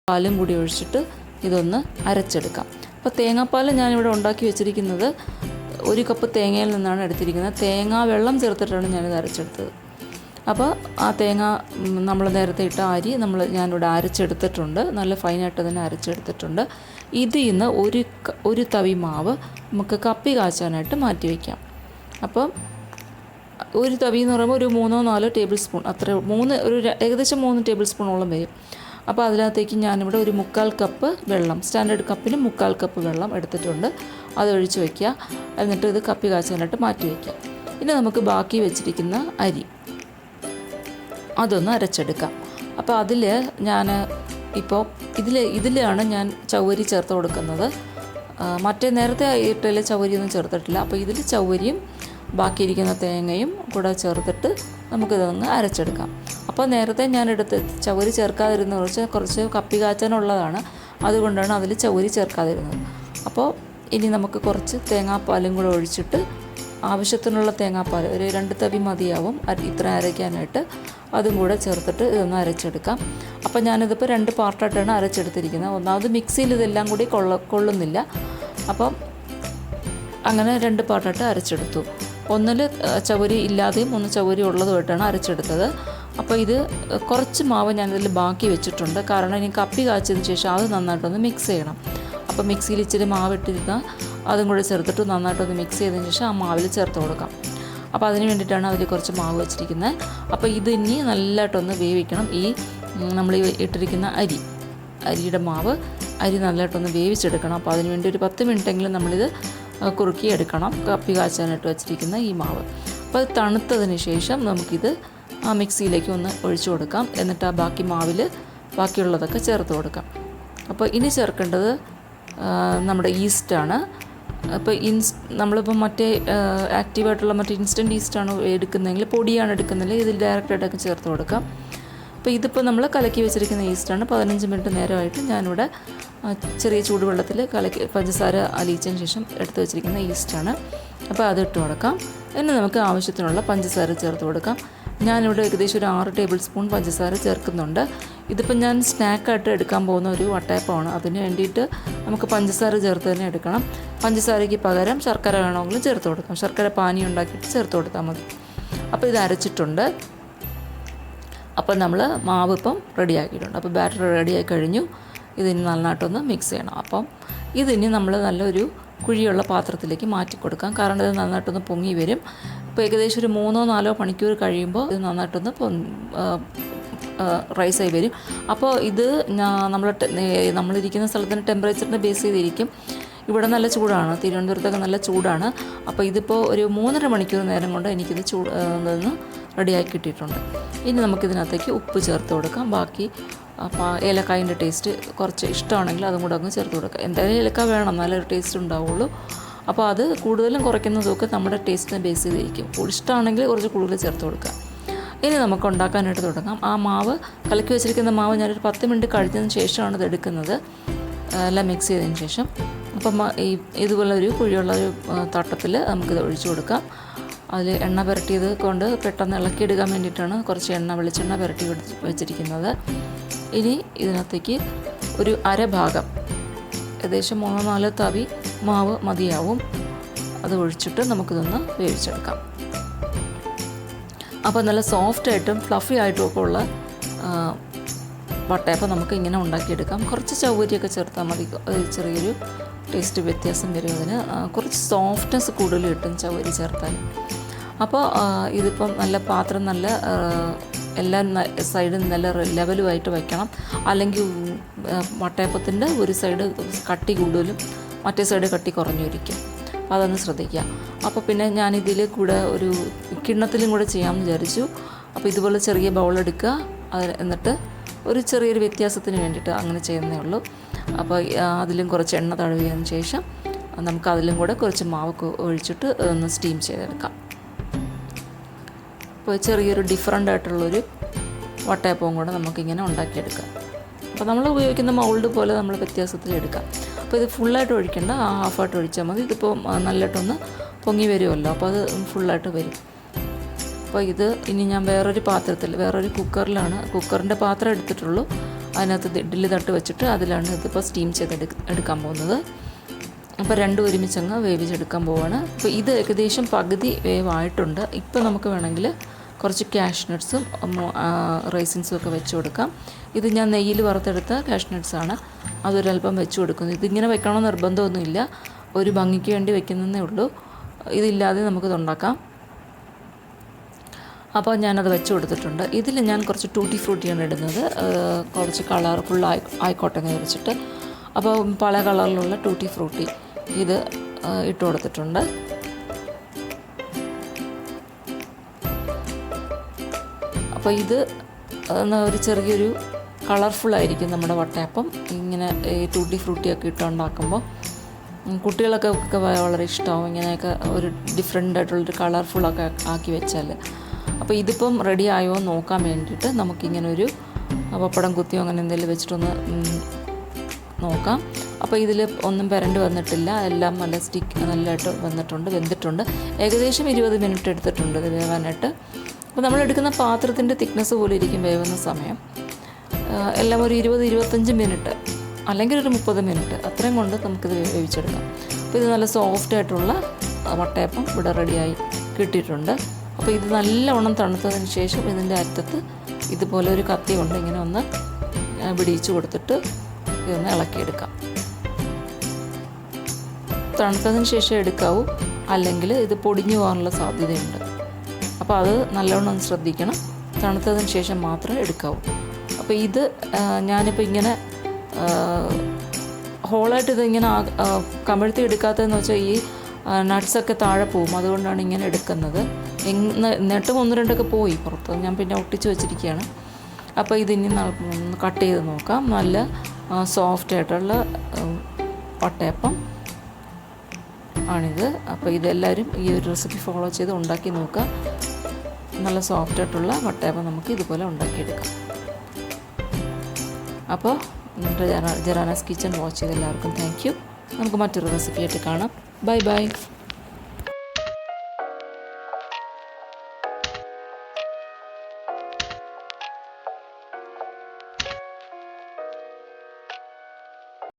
പാലും കൂടി ഒഴിച്ചിട്ട് ഇതൊന്ന് അരച്ചെടുക്കാം. അപ്പോൾ തേങ്ങാപ്പാൽ ഞാനിവിടെ ഉണ്ടാക്കി വെച്ചിരിക്കുന്നത് 1 കപ്പ് തേങ്ങയിൽ നിന്നാണ് എടുത്തിരിക്കുന്നത്. തേങ്ങാ വെള്ളം ചേർത്തിട്ടാണ് ഞാനിത് അരച്ചെടുത്തത്. അപ്പോൾ ആ തേങ്ങ നമ്മൾ നേരത്തെ ഇട്ട അരി ഞാനിവിടെ അരച്ചെടുത്തിട്ടുണ്ട്. നല്ല ഫൈനായിട്ട് തന്നെ അരച്ചെടുത്തിട്ടുണ്ട്. ഇതിൽ നിന്ന് ഒരു തവി മാവ് നമുക്ക് കപ്പി കാച്ചാനായിട്ട് മാറ്റി വയ്ക്കാം. അപ്പോൾ ഒരു തവി എന്ന് പറയുമ്പോൾ ഒരു 3-4 ടേബിൾ സ്പൂൺ, ഏകദേശം 3 ടേബിൾ സ്പൂണോളം വരും. അപ്പോൾ അതിനകത്തേക്ക് ഞാനിവിടെ ഒരു 1/4 കപ്പ് വെള്ളം, സ്റ്റാൻഡേർഡ് കപ്പിന് 1/4 കപ്പ് വെള്ളം എടുത്തിട്ടുണ്ട്. അതൊഴിച്ച് വയ്ക്കുക. എന്നിട്ട് ഇത് കപ്പി കാച്ചാനായിട്ട് മാറ്റി വയ്ക്കുക. ഇനി നമുക്ക് ബാക്കി വെച്ചിരിക്കുന്ന അരി അതൊന്ന് അരച്ചെടുക്കാം. അപ്പോൾ അതിൽ ഞാൻ ഇപ്പോൾ ഇതിലാണ് ഞാൻ ചവ്വരി ചേർത്ത് കൊടുക്കുന്നത്. മറ്റേ നേരത്തെ ഇട്ടതിൽ ചവ്വരിയൊന്നും ചേർത്തിട്ടില്ല. അപ്പോൾ ഇതിൽ ചവ്വരിയും ബാക്കിയിരിക്കുന്ന തേങ്ങയും കൂടെ ചേർത്തിട്ട് നമുക്കിതൊന്ന് അരച്ചെടുക്കാം. അപ്പോൾ നേരത്തെ ഞാൻ ചവ്വരി ചേർക്കാതിരുന്ന കുറച്ച് കപ്പി കാച്ചാനുള്ളതാണ്. അതുകൊണ്ടാണ് അതിൽ ചവ്വരി ചേർക്കാതിരുന്നത്. അപ്പോൾ ഇനി നമുക്ക് കുറച്ച് തേങ്ങാപ്പാലും കൂടെ ഒഴിച്ചിട്ട് ആവശ്യത്തിനുള്ള തേങ്ങാപ്പാൽ ഒരു 2 തവി മതിയാവും ഇത്ര അരയ്ക്കാനായിട്ട്. അതും കൂടെ ചേർത്തിട്ട് ഇതൊന്ന് അരച്ചെടുക്കാം. അപ്പോൾ ഞാനിതിപ്പോൾ 2 പാർട്ടായിട്ടാണ് അരച്ചെടുത്തിരിക്കുന്നത്. ഒന്നാമത് മിക്സിയിൽ ഇതെല്ലാം കൂടി കൊള്ളുന്നില്ല. അപ്പം അങ്ങനെ 2 പാർട്ടായിട്ട് അരച്ചെടുത്തു. ഒന്നിൽ ചവ്വരി ഇല്ലാതെയും ഒന്ന് ചവ്വരി ഉള്ളതുമായിട്ടാണ് അരച്ചെടുത്തത്. അപ്പോൾ ഇത് കുറച്ച് മാവ് ഞാനിതിൽ ബാക്കി വെച്ചിട്ടുണ്ട്. കാരണം ഇനി കപ്പി കാച്ചതിന് ശേഷം അത് നന്നായിട്ടൊന്ന് മിക്സ് ചെയ്യണം. അപ്പോൾ മിക്സിയിൽ ഇച്ചിരി മാവ് ഇട്ടിരുന്ന അതും കൂടി ചേർത്തിട്ട് നന്നായിട്ടൊന്ന് മിക്സ് ചെയ്തതിന് ശേഷം ആ മാവിൽ ചേർത്ത് കൊടുക്കാം. അപ്പോൾ അതിന് വേണ്ടിയിട്ടാണ് അതിൽ കുറച്ച് മാവ് വെച്ചിരിക്കുന്നത്. അപ്പോൾ ഇത് ഇനി നല്ലതായിട്ടൊന്ന് വേവിക്കണം. ഈ നമ്മൾ ഇട്ടിരിക്കുന്ന അരിയുടെ മാവ് നല്ലതായിട്ടൊന്ന് വേവിച്ചെടുക്കണം. അപ്പോൾ അതിന് വേണ്ടി ഒരു 10 മിനിറ്റെങ്കിലും നമ്മളിത് കുറുക്കിയെടുക്കണം. കപ്പി കാച്ചാനായിട്ട് വെച്ചിരിക്കുന്ന ഈ മാവ്. അപ്പോൾ അത് തണുത്തതിന് ശേഷം നമുക്കിത് ആ മിക്സിയിലേക്ക് ഒന്ന് ഒഴിച്ചു കൊടുക്കാം. എന്നിട്ട് ആ ബാക്കിയുള്ളതൊക്കെ ചേർത്ത് കൊടുക്കാം. അപ്പോൾ ഇനി ചേർക്കേണ്ടത് നമ്മുടെ ഈസ്റ്റാണ്. അപ്പോൾ നമ്മളിപ്പോൾ മറ്റേ ആക്റ്റീവായിട്ടുള്ള മറ്റേ ഇൻസ്റ്റൻറ്റ് ഈസ്റ്റാണ് എടുക്കുന്നതെങ്കിൽ, പൊടിയാണ് എടുക്കുന്നതെങ്കിൽ ഇതിൽ ഡയറക്റ്റായിട്ടൊക്കെ ചേർത്ത് കൊടുക്കാം. അപ്പോൾ ഇതിപ്പോൾ നമ്മൾ കലക്കി വെച്ചിരിക്കുന്ന ഈസ്റ്റാണ്. 15 മിനിറ്റ് നേരമായിട്ട് ഞാനിവിടെ ചെറിയ ചൂടുവെള്ളത്തിൽ പഞ്ചസാര അലിയിച്ചതിന് ശേഷം എടുത്ത് വെച്ചിരിക്കുന്ന ഈസ്റ്റാണ്. അപ്പോൾ അതിട്ട് കൊടുക്കാം. ഇനി നമുക്ക് ആവശ്യത്തിനുള്ള പഞ്ചസാര ചേർത്ത് കൊടുക്കാം. ഞാനിവിടെ ഏകദേശം ഒരു 6 ടേബിൾ സ്പൂൺ പഞ്ചസാര ചേർക്കുന്നുണ്ട്. ഇതിപ്പോൾ ഞാൻ സ്നാക്കായിട്ട് എടുക്കാൻ പോകുന്ന ഒരു വട്ടയപ്പമാണ്. അതിന് വേണ്ടിയിട്ട് നമുക്ക് പഞ്ചസാര ചേർത്ത് തന്നെ എടുക്കണം. പഞ്ചസാരയ്ക്ക് പകരം ശർക്കര വേണമെങ്കിലും ചേർത്ത് കൊടുക്കാം. ശർക്കര പാനി ഉണ്ടാക്കിയിട്ട് ചേർത്ത് കൊടുത്താൽ മതി. അപ്പോൾ ഇത് അരച്ചിട്ടുണ്ട്. അപ്പോൾ നമ്മൾ മാവ് ഇപ്പം റെഡിയാക്കിയിട്ടുണ്ട്. അപ്പോൾ ബാറ്റർ റെഡിയായി കഴിഞ്ഞു. ഇതിന് നന്നായിട്ടൊന്ന് മിക്സ് ചെയ്യണം. അപ്പം ഇതിന് നമ്മൾ നല്ലൊരു കുഴിയുള്ള പാത്രത്തിലേക്ക് മാറ്റി കൊടുക്കാം. കാരണം ഇത് നന്നായിട്ടൊന്ന് പൊങ്ങി വരും. ഇപ്പോൾ ഏകദേശം ഒരു 3-4 മണിക്കൂർ കഴിയുമ്പോൾ ഇത് നന്നായിട്ടൊന്ന് റൈസായി വരും. അപ്പോൾ ഇത് നമ്മളിരിക്കുന്ന സ്ഥലത്തിൻ്റെ ടെമ്പറേച്ചറിനെ ബേസ് ചെയ്തിരിക്കും. ഇവിടെ നല്ല ചൂടാണ്, തിരുവനന്തപുരത്തൊക്കെ നല്ല ചൂടാണ്. അപ്പോൾ ഇതിപ്പോൾ ഒരു 3.5 മണിക്കൂർ നേരം കൊണ്ട് എനിക്കിത് നിന്ന് റെഡിയാക്കി കിട്ടിയിട്ടുണ്ട്. ഇനി നമുക്കിതിനകത്തേക്ക് ഉപ്പ് ചേർത്ത് കൊടുക്കാം. ബാക്കി ഏലക്കായൻ്റെ ടേസ്റ്റ് കുറച്ച് ഇഷ്ടമാണെങ്കിൽ അതും കൂടെ അങ്ങ് ചേർത്ത് കൊടുക്കാം. എന്തായാലും ഏലക്ക വേണം, നല്ലൊരു ടേസ്റ്റ് ഉണ്ടാവുള്ളൂ. അപ്പോൾ അത് കൂടുതലും കുറയ്ക്കുന്നതൊക്കെ നമ്മുടെ ടേസ്റ്റിനെ ബേസ് ചെയ്തിരിക്കും. ഇഷ്ടമാണെങ്കിൽ കുറച്ച് കൂടുതൽ ചേർത്ത് കൊടുക്കാം. ഇനി നമുക്ക് ഉണ്ടാക്കാനായിട്ട് തുടങ്ങാം. ആ മാവ് കലക്കി വെച്ചിരിക്കുന്ന മാവ് ഞാനൊരു 10 മിനിറ്റ് കഴിഞ്ഞതിന് ശേഷമാണ് ഇത് എടുക്കുന്നത്, എല്ലാം മിക്സ് ചെയ്തതിന് ശേഷം. അപ്പം ഇതുപോലെ ഒരു കുഴിയുള്ള ഒരു തട്ടത്തിൽ നമുക്കിത് ഒഴിച്ചു കൊടുക്കാം. അതിൽ എണ്ണ പുരട്ടിയത് കൊണ്ട് പെട്ടെന്ന് ഇളക്കിയെടുക്കാൻ വേണ്ടിയിട്ടാണ് കുറച്ച് വെളിച്ചെണ്ണ പുരട്ടി വെച്ചിരിക്കുന്നത്. ഇനി ഇതിനകത്തേക്ക് ഒരു അരഭാഗം, ഏകദേശം 3-4 തവി മാവ് മതിയാവും. അത് ഒഴിച്ചിട്ട് നമുക്കിതൊന്ന് വേവിച്ചെടുക്കാം. അപ്പോൾ നല്ല സോഫ്റ്റായിട്ടും ഫ്ലഫി ആയിട്ടും ഒക്കെ ഉള്ള വട്ടയപ്പം നമുക്ക് ഇങ്ങനെ ഉണ്ടാക്കിയെടുക്കാം. കുറച്ച് ചവ്വരിയൊക്കെ ചേർത്താൽ മതി, ചെറിയൊരു ടേസ്റ്റ് വ്യത്യാസം വരും. അതിന് കുറച്ച് സോഫ്റ്റ്നെസ് കൂടുതൽ കിട്ടും ചവ്വരി ചേർത്താൽ. അപ്പോൾ ഇതിപ്പം നല്ല പാത്രം നല്ല എല്ലാ സൈഡും നല്ല ലെവലുമായിട്ട് വയ്ക്കണം. അല്ലെങ്കിൽ വട്ടയപ്പത്തിൻ്റെ ഒരു സൈഡ് കട്ടി കൂടുതലും മറ്റേ സൈഡ് കട്ടി കുറഞ്ഞിരിക്കും. അതൊന്ന് ശ്രദ്ധിക്കുക. അപ്പോൾ പിന്നെ ഞാനിതിൽ കൂടെ ഒരു കിണ്ണത്തിലും കൂടെ ചെയ്യാമെന്ന് വിചാരിച്ചു. അപ്പോൾ ഇതുപോലെ ചെറിയ ബൗളെടുക്കുക, എന്നിട്ട് ഒരു ചെറിയൊരു വ്യത്യാസത്തിന് വേണ്ടിയിട്ട് അങ്ങനെ ചെയ്യുന്നേ ഉള്ളൂ. അപ്പോൾ അതിലും കുറച്ച് എണ്ണ തടവിയതിന് ശേഷം നമുക്ക് അതിലും കൂടെ കുറച്ച് മാവ് ഒഴിച്ചിട്ട് ഒന്ന് സ്റ്റീം ചെയ്തെടുക്കാം. അപ്പോൾ ചെറിയൊരു ഡിഫറൻ്റ് ആയിട്ടുള്ളൊരു വട്ടയപ്പവും കൂടെ നമുക്കിങ്ങനെ ഉണ്ടാക്കിയെടുക്കാം. അപ്പോൾ നമ്മൾ ഉപയോഗിക്കുന്ന മൗൾഡ് പോലെ നമ്മൾ വ്യത്യാസത്തിലെടുക്കാം. അപ്പോൾ ഇത് ഫുള്ളായിട്ട് ഒഴിക്കേണ്ട, ഹാഫായിട്ട് ഒഴിച്ചാൽ മതി. ഇതിപ്പോൾ നല്ലതായിട്ടൊന്ന് പൊങ്ങി വരുമല്ലോ, അപ്പോൾ അത് ഫുള്ളായിട്ട് വരും. അപ്പോൾ ഇത് ഇനി ഞാൻ വേറൊരു പാത്രത്തിൽ, വേറൊരു കുക്കറിൻ്റെ പാത്രം എടുത്തിട്ടുള്ളൂ. അതിനകത്ത് ഇഡ്ഡലി തട്ട് വെച്ചിട്ട് അതിലാണ് ഇതിപ്പോൾ സ്റ്റീം എടുക്കാൻ പോകുന്നത്. അപ്പോൾ രണ്ടും ഒരുമിച്ചങ്ങ് വേവിച്ചെടുക്കാൻ പോവാണ്. അപ്പോൾ ഇത് ഏകദേശം പകുതി വേവായിട്ടുണ്ട്. ഇപ്പോൾ നമുക്ക് വേണമെങ്കിൽ കുറച്ച് കാഷ്നട്ട്സും റൈസിൻസും ഒക്കെ വെച്ച് കൊടുക്കാം. ഇത് ഞാൻ നെയ്യിൽ വറുത്തെടുത്ത കാഷ്നട്ട്സാണ്, അതൊരല്പം വെച്ച് കൊടുക്കുന്നു. ഇതിങ്ങനെ വെക്കണമെന്ന് നിർബന്ധമൊന്നുമില്ല, ഒരു ഭംഗിക്ക് വേണ്ടി വെക്കുന്നതേ ഉള്ളൂ. ഇതില്ലാതെ നമുക്കിത് ഉണ്ടാക്കാം. അപ്പോൾ ഞാനത് വെച്ച് കൊടുത്തിട്ടുണ്ട്. ഇതിൽ ഞാൻ കുറച്ച് ടൂട്ടി ഫ്രൂട്ടിയാണ് ഇടുന്നത്, കുറച്ച് കളർഫുൾ ആയിക്കോട്ടെ എന്ന് വിചാരിച്ചിട്ട്. അപ്പോൾ പല കളറിലുള്ള ടൂട്ടി ഫ്രൂട്ടി ഇത് ഇട്ട് കൊടുത്തിട്ടുണ്ട്. അപ്പോൾ ഇത് ഒരു ചെറിയൊരു കളർഫുള്ളായിരിക്കും നമ്മുടെ വട്ടയപ്പം. ഇങ്ങനെ ടൂട്ടി ഫ്രൂട്ടിയൊക്കെ ഇട്ടുണ്ടാക്കുമ്പോൾ കുട്ടികളൊക്കെ വളരെ ഇഷ്ടമാവും. ഇങ്ങനെയൊക്കെ ഒരു ഡിഫറെൻ്റ് ആയിട്ടുള്ളൊരു കളർഫുള്ളൊക്കെ ആക്കി വെച്ചാൽ. അപ്പോൾ ഇതിപ്പം റെഡി ആയോ എന്ന് നോക്കാൻ വേണ്ടിയിട്ട് നമുക്കിങ്ങനെ ഒരു പപ്പടം കുത്തിയോ അങ്ങനെ എന്തെങ്കിലും വെച്ചിട്ടൊന്ന് നോക്കാം. അപ്പോൾ ഇതിൽ ഒന്നും പുരണ്ട് വന്നിട്ടില്ല, എല്ലാം നല്ല നല്ലതായിട്ട് വെന്തിട്ടുണ്ട്. ഏകദേശം 20 മിനിറ്റ് എടുത്തിട്ടുണ്ട് ഇത് വേവാനായിട്ട്. അപ്പോൾ നമ്മളെടുക്കുന്ന പാത്രത്തിൻ്റെ തിക്നെസ് പോലെ ഇരിക്കും വേവുന്ന സമയം. എല്ലാം ഒരു 20-25 മിനിറ്റ് അല്ലെങ്കിൽ ഒരു 30 മിനിറ്റ് അത്രയും കൊണ്ട് നമുക്കിത് വേവിച്ചെടുക്കാം. അപ്പോൾ ഇത് നല്ല സോഫ്റ്റായിട്ടുള്ള വട്ടയപ്പം ഇവിടെ റെഡിയായി കിട്ടിയിട്ടുണ്ട്. അപ്പോൾ ഇത് നല്ലവണ്ണം തണുത്തതിന് ശേഷം ഇതിൻ്റെ അറ്റത്ത് ഇതുപോലെ ഒരു കത്തി കൊണ്ട് ഇങ്ങനെ ഒന്ന് പിടിയിച്ച് കൊടുത്തിട്ട് ഇതൊന്ന് ഇളക്കിയെടുക്കാം. തണുത്തതിന് ശേഷം എടുക്കാവൂ, അല്ലെങ്കിൽ ഇത് പൊടിഞ്ഞു പോകാനുള്ള സാധ്യതയുണ്ട്. അപ്പോൾ അത് നല്ലവണ്ണം ഒന്ന് ശ്രദ്ധിക്കണം. തണുത്തതിന് ശേഷം മാത്രമേ എടുക്കാവൂ. അപ്പോൾ ഇത് ഞാനിപ്പോൾ ഇങ്ങനെ ഹോളായിട്ട് ഇതിങ്ങനെ കമഴ്ത്തി എടുക്കാത്തതെന്ന് വെച്ചാൽ ഈ നട്ട്സൊക്കെ താഴെ പോവും, അതുകൊണ്ടാണ് ഇങ്ങനെ എടുക്കുന്നത്. എന്നിട്ടും 1-2 പോയി പുറത്ത്, ഞാൻ പിന്നെ ഒട്ടിച്ച് വെച്ചിരിക്കുകയാണ്. അപ്പോൾ ഇതിനി കട്ട് ചെയ്ത് നോക്കാം. നല്ല സോഫ്റ്റായിട്ടുള്ള വട്ടയപ്പം ആണിത്. അപ്പോൾ ഇതെല്ലാവരും ഈ ഒരു റെസിപ്പി ഫോളോ ചെയ്ത് ഉണ്ടാക്കി നോക്കുക. നല്ല സോഫ്റ്റായിട്ടുള്ള വട്ടയപ്പം നമുക്ക് ഇതുപോലെ ഉണ്ടാക്കിയെടുക്കാം. അപ്പോൾ ജെറാനാസ് കിച്ചൺ വാച്ച് ചെയ്ത എല്ലാവർക്കും താങ്ക് യു. നമുക്ക് മറ്റൊരു റെസിപ്പിയായിട്ട് കാണാം. Bye bye.